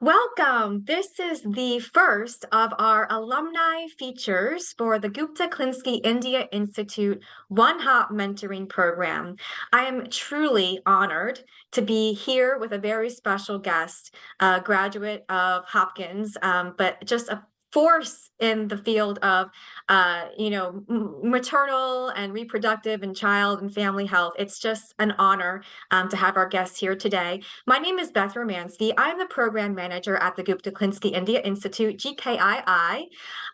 Welcome. This is the first of our alumni features for the Gupta Klinsky India Institute One Hop Mentoring Program. I am truly honored to be here with a very special guest, a graduate of Hopkins, but just a force in the field of, maternal and reproductive and child and family health. It's just an honor to have our guests here today. My name is Beth Romanski. I'm the program manager at the Gupta Klinsky India Institute, GKII. I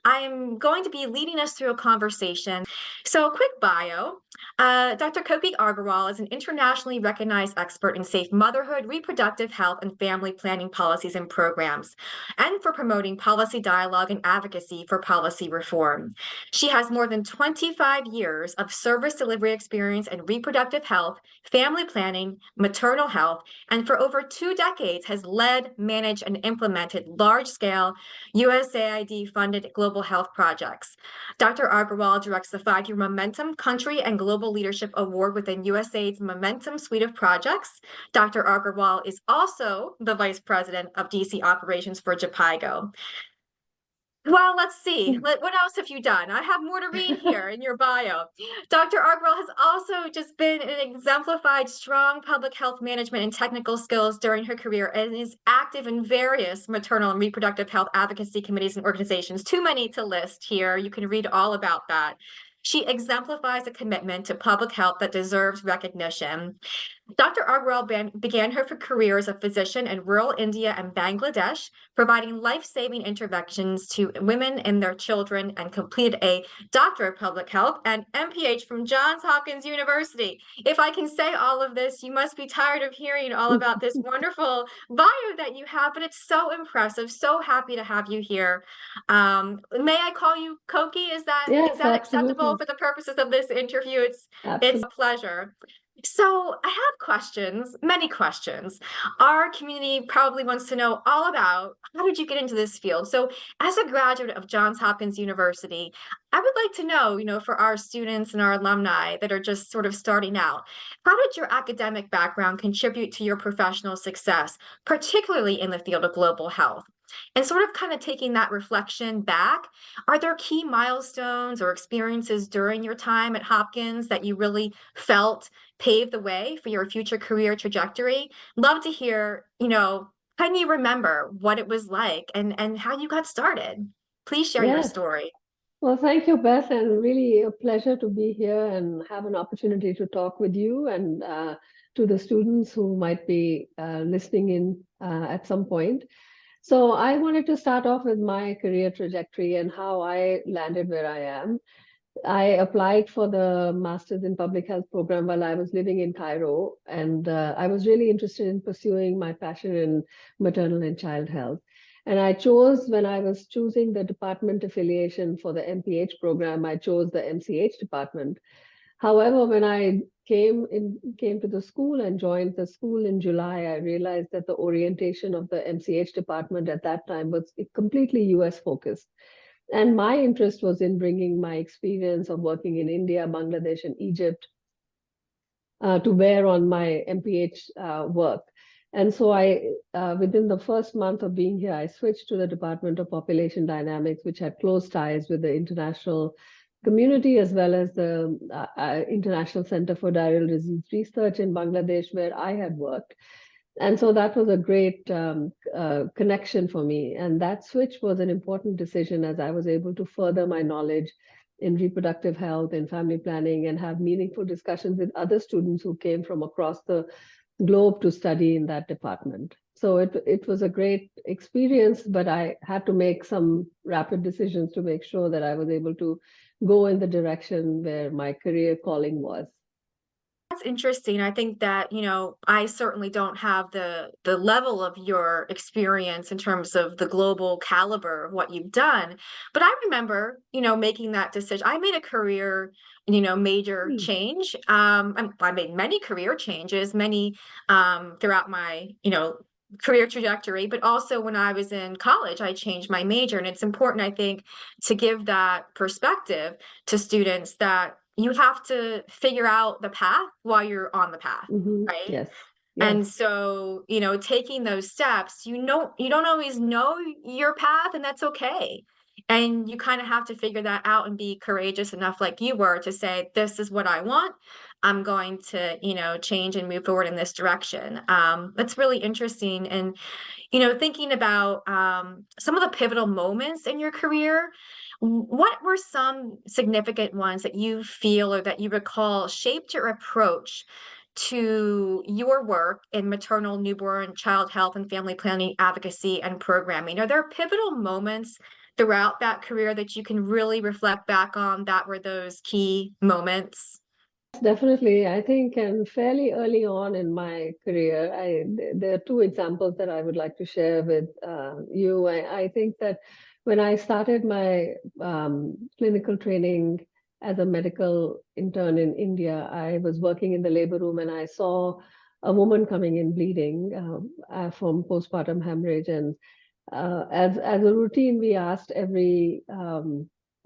am going to be leading us through a conversation. So, a quick bio. Dr. Koki Agarwal is an internationally recognized expert in safe motherhood, reproductive health, and family planning policies and programs, and for promoting policy dialogue and advocacy for policy reform. She has more than 25 years of service delivery experience in reproductive health, family planning, maternal health, and for over 2 decades has led, managed, and implemented large-scale USAID-funded global health projects. Dr. Agarwal directs the 5-year Momentum Country and Global Leadership Award within USAID's Momentum suite of projects. Dr. Agarwal is also the Vice President of DC Operations for Jhpiego. Well, let's see. What else have you done? I have more to read here in your bio. Dr. Agarwal has also just been an exemplified strong public health management and technical skills during her career and is active in various maternal and reproductive health advocacy committees and organizations. Too many to list here. You can read all about that. She exemplifies a commitment to public health that deserves recognition. Dr. Agarwal began her career as a physician in rural India and Bangladesh, providing life-saving interventions to women and their children, and completed a Doctor of Public Health and MPH from Johns Hopkins University. If I can say all of this, you must be tired of hearing all about this wonderful bio that you have, but it's so impressive. So happy to have you here. May I call you Koki? Is that acceptable for the purposes of this interview? It's a pleasure. So I have questions, many questions. Our community probably wants to know all about how did you get into this field? So as a graduate of Johns Hopkins University, I would like to know, for our students and our alumni that are just sort of starting out, how did your academic background contribute to your professional success, particularly in the field of global health? And sort of kind of taking that reflection back, are there key milestones or experiences during your time at Hopkins that you really felt paved the way for your future career trajectory? Love to hear, can you remember what it was like and how you got started? Please share your story. Well, thank you, Beth, and really a pleasure to be here and have an opportunity to talk with you and to the students who might be listening in at some point. So I wanted to start off with my career trajectory and how I landed where I am. I applied for the Masters in Public Health program while I was living in Cairo, and I was really interested in pursuing my passion in maternal and child health. And I chose, when I was choosing the department affiliation for the MPH program, I chose the MCH department. However, when I came to the school and joined the school in July, I realized that the orientation of the MCH department at that time was completely US focused. And my interest was in bringing my experience of working in India, Bangladesh, and Egypt to bear on my MPH work. And so within the first month of being here, I switched to the Department of Population Dynamics, which had close ties with the international community, as well as the International Center for Diarrheal Disease Research in Bangladesh, where I had worked. And so that was a great connection for me. And that switch was an important decision, as I was able to further my knowledge in reproductive health and family planning and have meaningful discussions with other students who came from across the globe to study in that department. So it was a great experience, but I had to make some rapid decisions to make sure that I was able to go in the direction where my career calling was. That's interesting. I think that, I certainly don't have the level of your experience in terms of the global caliber of what you've done. But I remember, making that decision. I made a career, major change. I made many career changes, many throughout my, career trajectory, but also when I was in college, I changed my major. And it's important, I think, to give that perspective to students that you have to figure out the path while you're on the path, right? Yes. Yes. And so, taking those steps, you don't always know your path, and that's okay. And you kind of have to figure that out and be courageous enough, like you were, to say, this is what I want. I'm going to, change and move forward in this direction. That's really interesting. And, thinking about some of the pivotal moments in your career, what were some significant ones that you feel or that you recall shaped your approach to your work in maternal, newborn, child health, and family planning advocacy and programming? Are there pivotal moments throughout that career that you can really reflect back on that were those key moments? Definitely. I think, and fairly early on in my career, there are two examples that I would like to share with you. I think that when I started my clinical training as a medical intern in India, I was working in the labor room and I saw a woman coming in bleeding from postpartum hemorrhage. And as a routine, we asked every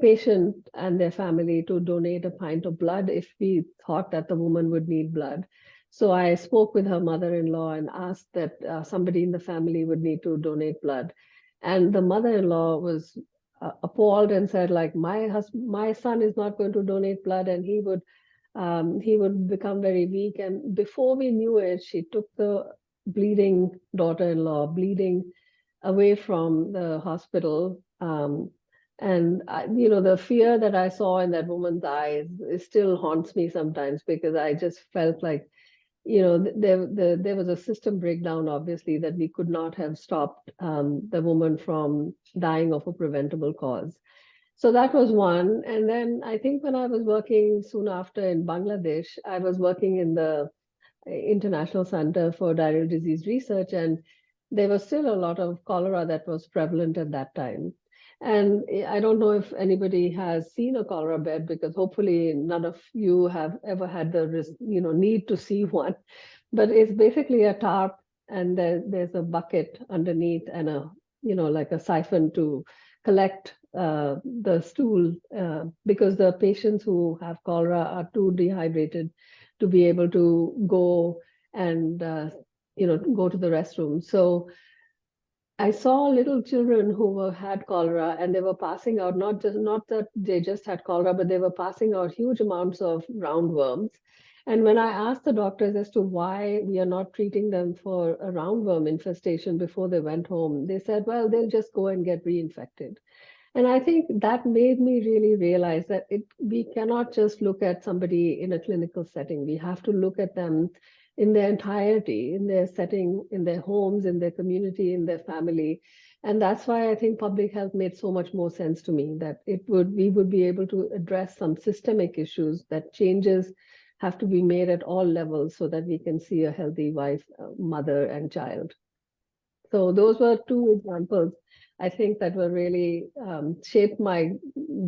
patient and their family to donate a pint of blood if we thought that the woman would need blood. So I spoke with her mother-in-law and asked that somebody in the family would need to donate blood. And the mother-in-law was appalled and said, like, my son is not going to donate blood, and he would become very weak. And before we knew it, she took the bleeding daughter-in-law, bleeding away from the hospital. And the fear that I saw in that woman's eyes, it still haunts me sometimes, because I just felt like, there was a system breakdown, obviously, that we could not have stopped the woman from dying of a preventable cause. So that was one. And then I think when I was working soon after in Bangladesh, I was working in the International Center for Diarrheal Disease Research, and there was still a lot of cholera that was prevalent at that time. And I don't know if anybody has seen a cholera bed, because hopefully none of you have ever had the need to see one. But it's basically a tarp, and there's a bucket underneath and like a siphon to collect the stool, because the patients who have cholera are too dehydrated to be able to go and go to the restroom. So I saw little children who had cholera, and they were passing out, not that they just had cholera, but they were passing out huge amounts of roundworms. And when I asked the doctors as to why we are not treating them for a roundworm infestation before they went home, they said, well, they'll just go and get reinfected. And I think that made me really realize that we cannot just look at somebody in a clinical setting. We have to look at them in their entirety, in their setting, in their homes, in their community, in their family. And that's why I think public health made so much more sense to me, that we would be able to address some systemic issues, that changes have to be made at all levels so that we can see a healthy wife, mother, and child. So those were two examples, I think, that were really shaped my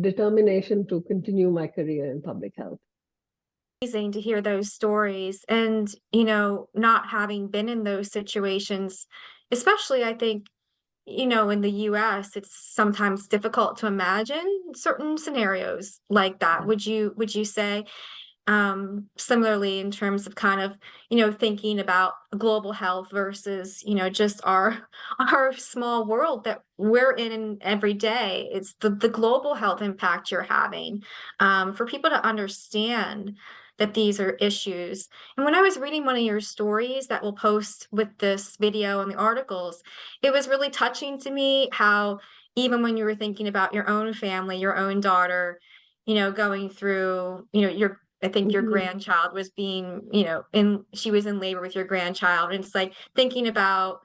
determination to continue my career in public health. Amazing to hear those stories, and not having been in those situations, especially, I think, in the US, it's sometimes difficult to imagine certain scenarios like that. Would you say? Similarly, in terms of kind of, thinking about global health versus, just our our small world that we're in every day. It's the global health impact you're having, for people to understand that these are issues. And when I was reading one of your stories that we'll post with this video and the articles, it was really touching to me how even when you were thinking about your own family, your own daughter, going through, your I think your Mhm. grandchild was being, she was in labor with your grandchild. And it's like thinking about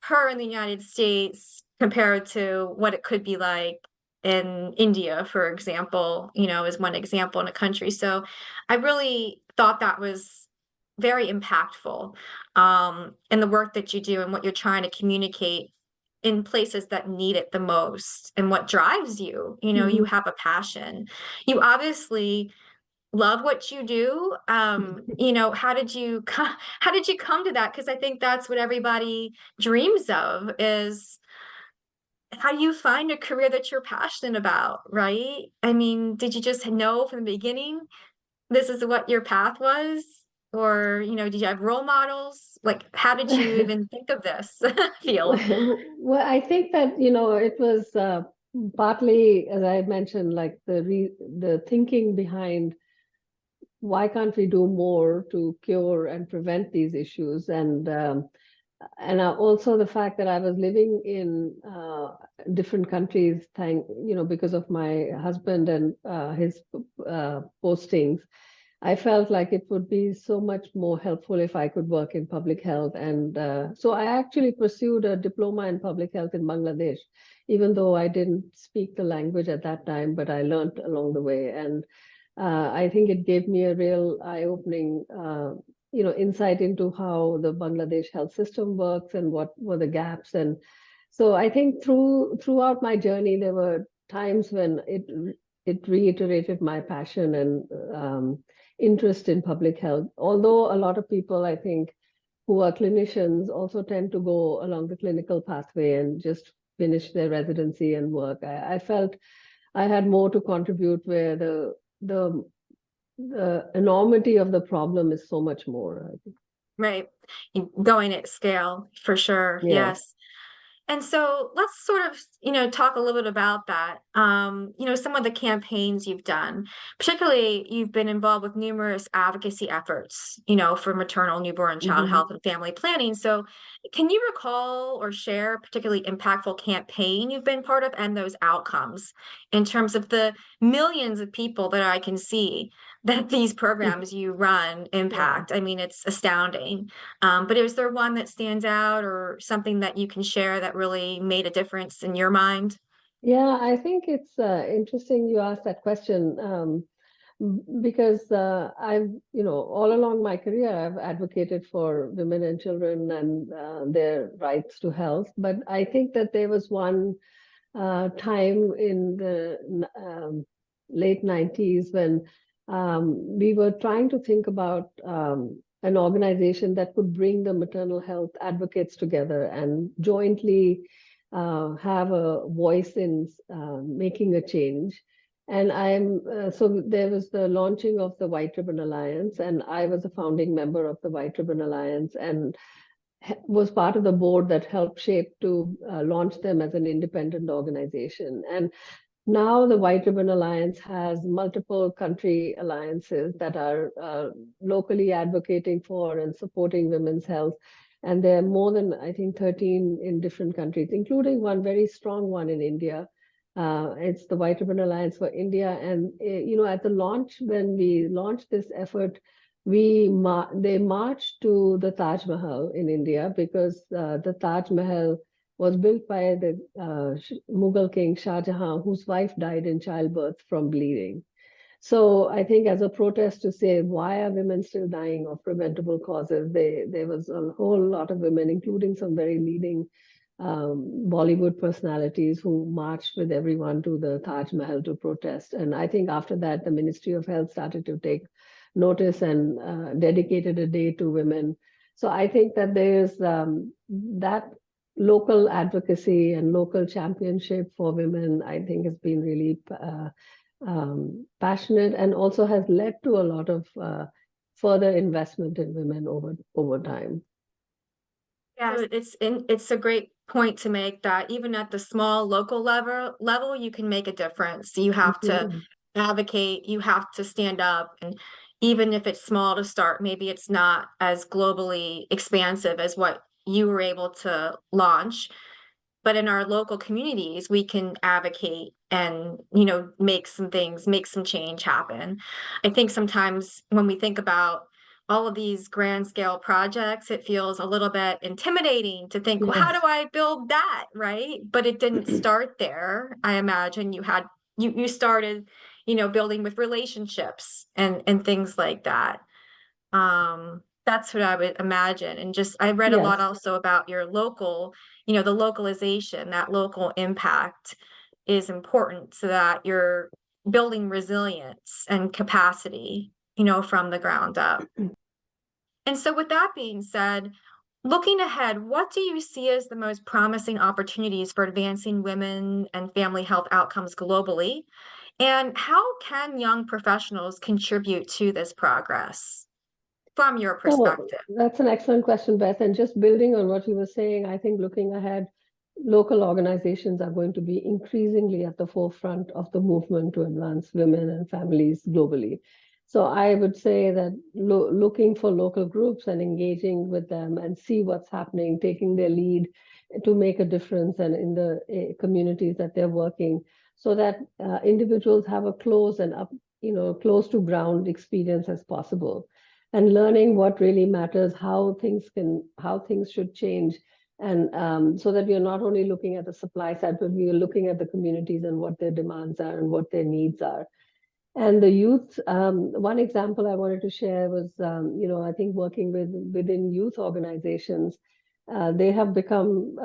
her in the United States compared to what it could be like in India, for example, is one example in a country. So I really thought that was very impactful, in the work that you do and what you're trying to communicate in places that need it the most and what drives you. You Mhm. have a passion. You obviously love what you do. How did you come to that? Because I think that's what everybody dreams of, is how do you find a career that you're passionate about, right? I mean, did you just know from the beginning this is what your path was? Or, did you have role models? Like, how did you even think of this field? Well, I think that, it was partly, as I mentioned, like the thinking behind why can't we do more to cure and prevent these issues, and also the fact that I was living in different countries, because of my husband and his postings. I felt like it would be so much more helpful if I could work in public health. And so I actually pursued a diploma in public health in Bangladesh, even though I didn't speak the language at that time, but I learned along the way. And I think it gave me a real eye-opening, insight into how the Bangladesh health system works and what were the gaps. And so I think throughout my journey, there were times when it reiterated my passion and interest in public health. Although a lot of people, I think, who are clinicians also tend to go along the clinical pathway and just finish their residency and work. I felt I had more to contribute where the enormity of the problem is so much more, I think. Right. Going at scale for sure. Yes. Yes. And so let's sort of, talk a little bit about that. Some of the campaigns you've done, particularly you've been involved with numerous advocacy efforts, for maternal, newborn, child Mhm. health and family planning. So can you recall or share a particularly impactful campaign you've been part of and those outcomes in terms of the millions of people that I can see that these programs you run Yeah. impact? I mean, it's astounding. But is there one that stands out or something that you can share that really made a difference in your mind? Yeah, I think it's interesting you asked that question, because all along my career, I've advocated for women and children and their rights to health. But I think that there was one time in the late 90s when we were trying to think about an organization that could bring the maternal health advocates together and jointly have a voice in making a change. And so there was the launching of the White Ribbon Alliance, and I was a founding member of the White Ribbon Alliance and was part of the board that helped shape to launch them as an independent organization. And now the White Ribbon Alliance has multiple country alliances that are locally advocating for and supporting women's health. And there are more than, I think, 13 in different countries, including one very strong one in India. It's the White Ribbon Alliance for India. And, at the launch, when we launched this effort, they marched to the Taj Mahal in India because the Taj Mahal was built by the Mughal king Shah Jahan, whose wife died in childbirth from bleeding. So I think as a protest to say, why are women still dying of preventable causes? There was a whole lot of women, including some very leading Bollywood personalities who marched with everyone to the Taj Mahal to protest. And I think after that, the Ministry of Health started to take notice and dedicated a day to women. So I think that there's that local advocacy and local championship for women, I think, has been really passionate and also has led to a lot of further investment in women over time. Yeah, so it's a great point to make that even at the small local level, you can make a difference. You have to Mhm. advocate, you have to stand up, and even if it's small to start, maybe it's not as globally expansive as what you were able to launch. But in our local communities, we can advocate and, make some change happen. I think sometimes when we think about all of these grand scale projects, it feels a little bit intimidating to think, well, how do Yes. I build that? Right. But it didn't start there. I imagine you started, building with relationships and things like that. That's what I would imagine. And just I read a lot Yes. also about your local, the localization, that local impact is important so that you're building resilience and capacity, from the ground up. And so with that being said, looking ahead, what do you see as the most promising opportunities for advancing women and family health outcomes globally? And how can young professionals contribute to this progress? from your So perspective? that's an excellent question, Beth. And just building on what you were saying, I think looking ahead, local organizations are going to be increasingly at the forefront of the movement to advance women and families globally. So I would say that looking for local groups and engaging with them and see what's happening, taking their lead to make a difference and in the communities that they're working, so that individuals have a close and up, close to ground experience as possible, and learning what really matters, how things should change, and so that we are not only looking at the supply side, but we are looking at the communities and what their demands are and what their needs are. And the youth, one example I wanted to share was, I think working within youth organizations, they have become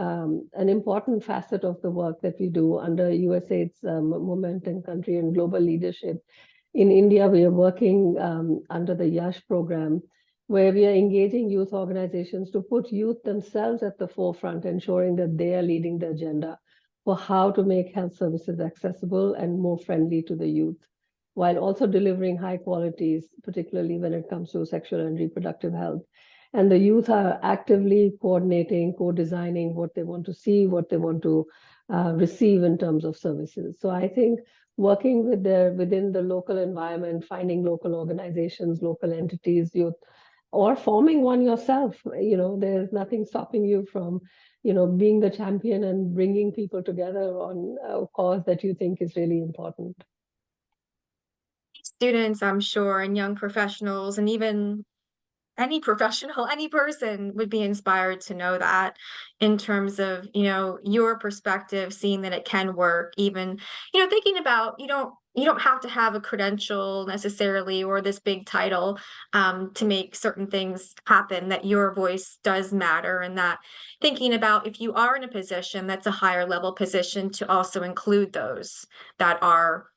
an important facet of the work that we do under USAID's Momentum Country and Global Leadership. In India, we are working under the YASH program, where we are engaging youth organizations to put youth themselves at the forefront, ensuring that they are leading the agenda for how to make health services accessible and more friendly to the youth, while also delivering high qualities, particularly when it comes to sexual and reproductive health. And the youth are actively coordinating, co-designing what they want to see, what they want to receive in terms of services. So I think working within the local environment, finding local organizations, local entities, youth, or forming one yourself, there's nothing stopping you from, being the champion and bringing people together on a cause that you think is really important. Students, I'm sure, and young professionals, and even any professional, any person would be inspired to know that in terms of, your perspective, seeing that it can work, even, thinking about, you don't have to have a credential necessarily or this big title to make certain things happen, that your voice does matter, and that thinking about if you are in a position that's a higher level position, to also include those that are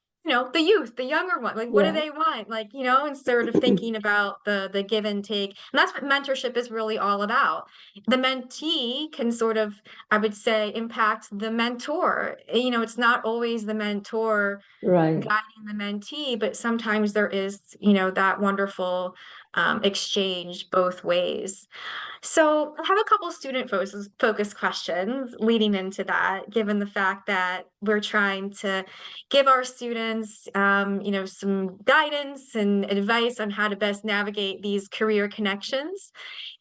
the youth, the younger one, like, what do Yeah. they want? Like, instead of thinking about the give and take. And that's what mentorship is really all about. The mentee can sort of, I would say, impact the mentor. It's not always the mentor Right. guiding the mentee, but sometimes there is, that wonderful exchange both ways. So I have a couple student focused questions leading into that, given the fact that we're trying to give our students, some guidance and advice on how to best navigate these career connections.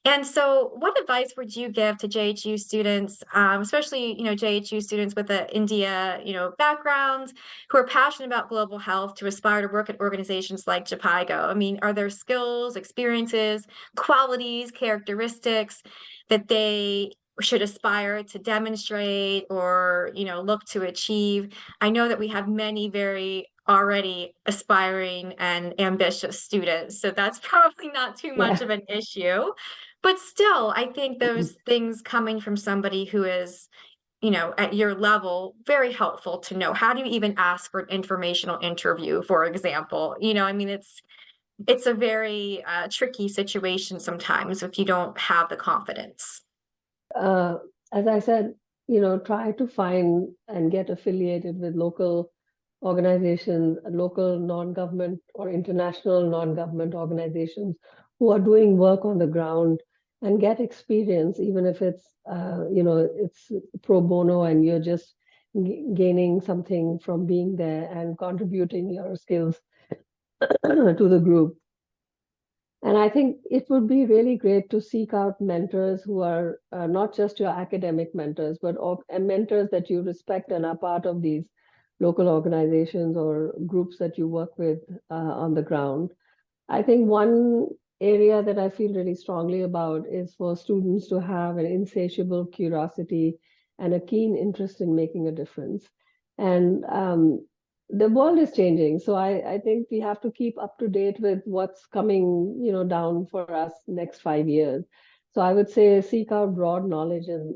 And so what advice would you give to JHU students, especially, JHU students with an India, background, who are passionate about global health, to aspire to work at organizations like Jhpiego? I mean, are there skills, experiences, qualities, characteristics that they should aspire to demonstrate or, look to achieve? I know that we have many very already aspiring and ambitious students, so that's probably not too much Yeah. of an issue. But still, I think those things coming from somebody who is, at your level, very helpful to know. How do you even ask for an informational interview, for example? I mean, it's a very tricky situation sometimes if you don't have the confidence. uh, as I said, try to find and get affiliated with local organizations, local non-government or international non-government organizations who are doing work on the ground, and get experience, even if it's pro bono and you're just gaining something from being there and contributing your skills to the group. And I think it would be really great to seek out mentors who are not just your academic mentors, but mentors that you respect and are part of these local organizations or groups that you work with on the ground. I think one area that I feel really strongly about is for students to have an insatiable curiosity and a keen interest in making a difference. And the world is changing, so I think we have to keep up to date with what's coming, down for us next 5 years. So I would say seek out broad knowledge and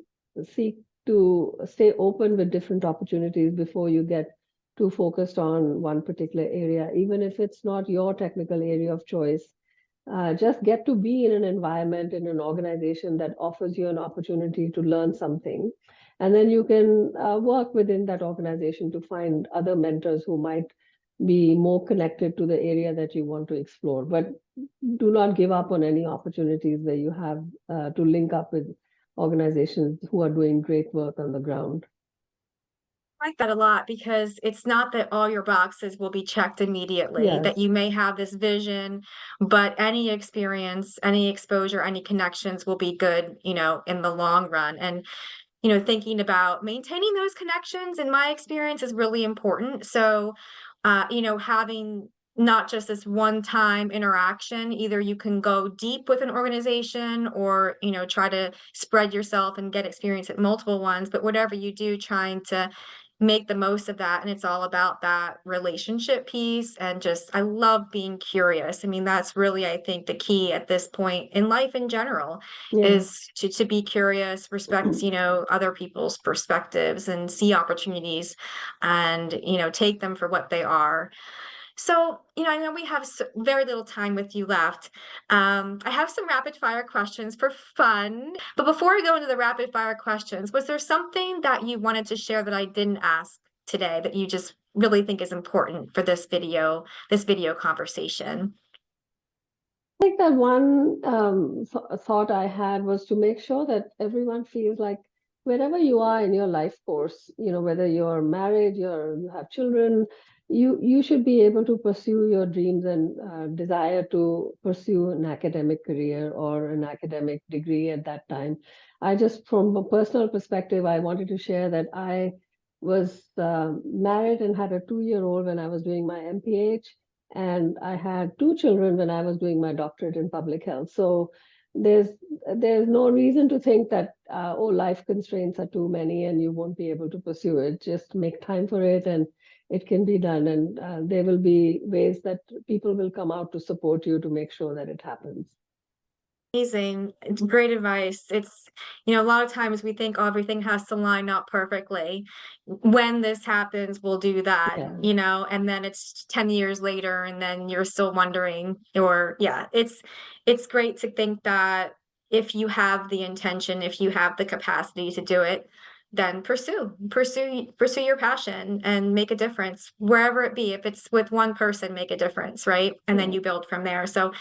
seek to stay open with different opportunities before you get too focused on one particular area, even if it's not your technical area of choice. Just get to be in an environment, in an organization that offers you an opportunity to learn something. And then you can work within that organization to find other mentors who might be more connected to the area that you want to explore. But do not give up on any opportunities where you have to link up with organizations who are doing great work on the ground. I like that a lot because it's not that all your boxes will be checked immediately, that Yes, you may have this vision, but any experience, any exposure, any connections will be good, in the long run. And thinking about maintaining those connections, in my experience, is really important. So, having not just this one-time interaction, either you can go deep with an organization or, try to spread yourself and get experience at multiple ones, but whatever you do, trying to make the most of that. And it's all about that relationship piece. And just, I love being curious. I mean, that's really, I think, the key at this point in life in general, yeah. is to be curious, respect, other people's perspectives and see opportunities and, take them for what they are. So, I know we have very little time with you left. I have some rapid fire questions for fun. But before we go into the rapid fire questions, was there something that you wanted to share that I didn't ask today that you just really think is important for this video conversation? I think that one thought I had was to make sure that everyone feels like wherever you are in your life course, whether you're married, you have children, you should be able to pursue your dreams and desire to pursue an academic career or an academic degree at that time. From a personal perspective, I wanted to share that I was married and had a 2-year-old when I was doing my MPH, and I had 2 children when I was doing my doctorate in public health. So there's there's no reason to think that life constraints are too many and you won't be able to pursue it. Just make time for it, and it can be done. And there will be ways that people will come out to support you to make sure that it happens. Amazing. It's great advice. It's, a lot of times we think, oh, everything has to line up perfectly. When this happens, we'll do that, Yeah, and then it's 10 years later and then you're still wondering, or yeah, it's great to think that if you have the intention, if you have the capacity to do it, then pursue your passion and make a difference wherever it be. If it's with one person, make a difference, right? And then yeah. you build from there. So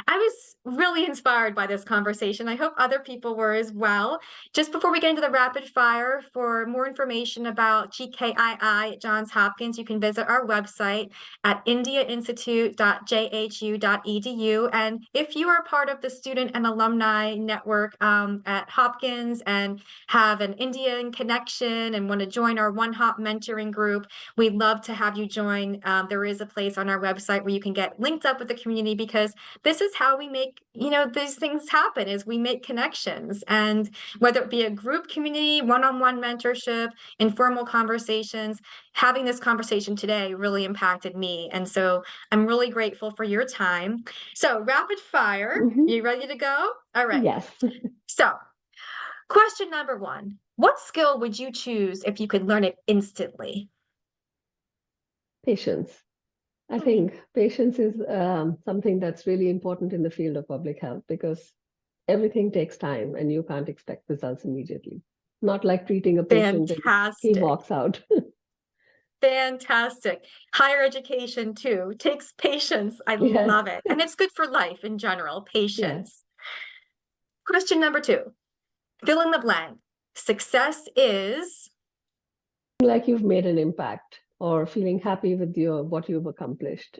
I was really inspired by this conversation. I hope other people were as well. Just before we get into the rapid fire, for more information about GKII at Johns Hopkins, you can visit our website at indiainstitute.jhu.edu. And if you are part of the student and alumni network at Hopkins and have an Indian connection and want to join our One Hop mentoring group, we'd love to have you join. There is a place on our website where you can get linked up with the community, because this is how we make, these things happen, is we make connections. And whether it be a group community, one-on-one mentorship, informal conversations, having this conversation today really impacted me. And so I'm really grateful for your time. So rapid fire, Hmm. you ready to go? All right. Yes. So question number one, what skill would you choose if you could learn it instantly? Patience. I think patience is something that's really important in the field of public health, because everything takes time and you can't expect results immediately. Not like treating a patient and he Fantastic. walks out. Fantastic. Higher education too takes patience. I Yes, love it. And it's good for life in general, yeah. patience. Question number two, fill in the blank. Success is, Like you've made an impact or feeling happy with your what you've accomplished.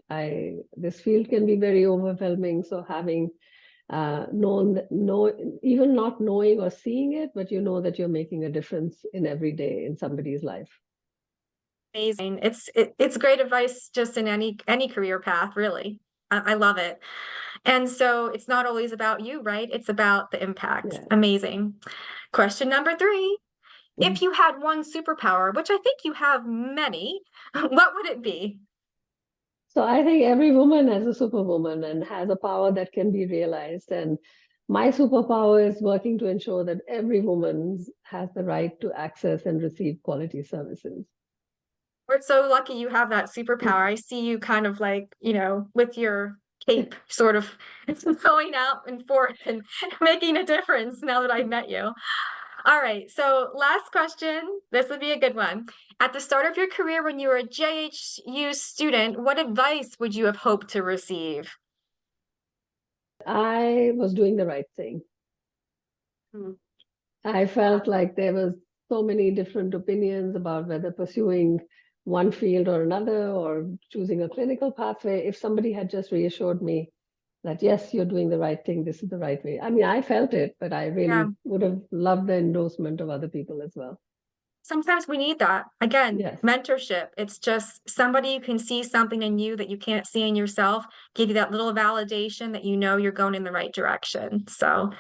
This field can be very overwhelming. So having even not knowing or seeing it, but you know that you're making a difference in every day in somebody's life. amazing. It's great advice just in any career path, really. I love it. And so it's not always about you, right? It's about the impact. Yeah. Amazing. Question number three. Mhm. If you had one superpower, which I think you have many, what would it be? So I think every woman has a superwoman and has a power that can be realized. And my superpower is working to ensure that every woman has the right to access and receive quality services. We're so lucky you have that superpower. I see you kind of like, with your cape sort of going out and forth and making a difference now that I've met you. All right, so last question. This would be a good one. At the start of your career when you were a JHU student, what advice would you have hoped to receive? I was doing the right thing. Hmm. I felt like there was so many different opinions about whether pursuing one field or another or choosing a clinical pathway. If somebody had just reassured me that, yes, you're doing the right thing, this is the right way. I mean, I felt it, but I Yeah. really would have loved the endorsement of other people as well. Sometimes we need that. Again, Yes. mentorship. It's just somebody who can see something in you that you can't see in yourself, give you that little validation that you know you're going in the right direction. So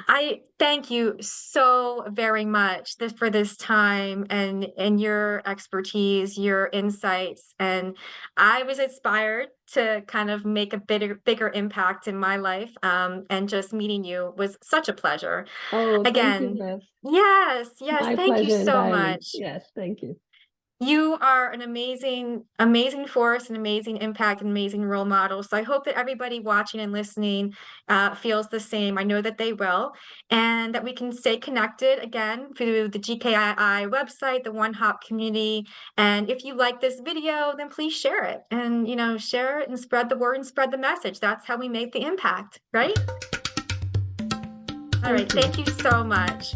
I thank you so very much for this time and your expertise, your insights. And I was inspired to kind of make a bigger impact in my life. And just meeting you was such a pleasure. Oh, thank you, Again, Beth. yes, My thank you pleasure so entirely. much. Yes, thank you. You are an amazing force, an amazing impact, an amazing role model. So I hope that everybody watching and listening feels the same. I know that they will, and that we can stay connected again through the GKII website, the One Hop community. And if you like this video, then please share it and, share it and spread the word and spread the message. That's how we make the impact, right? All right. Thank you. Thank you so much.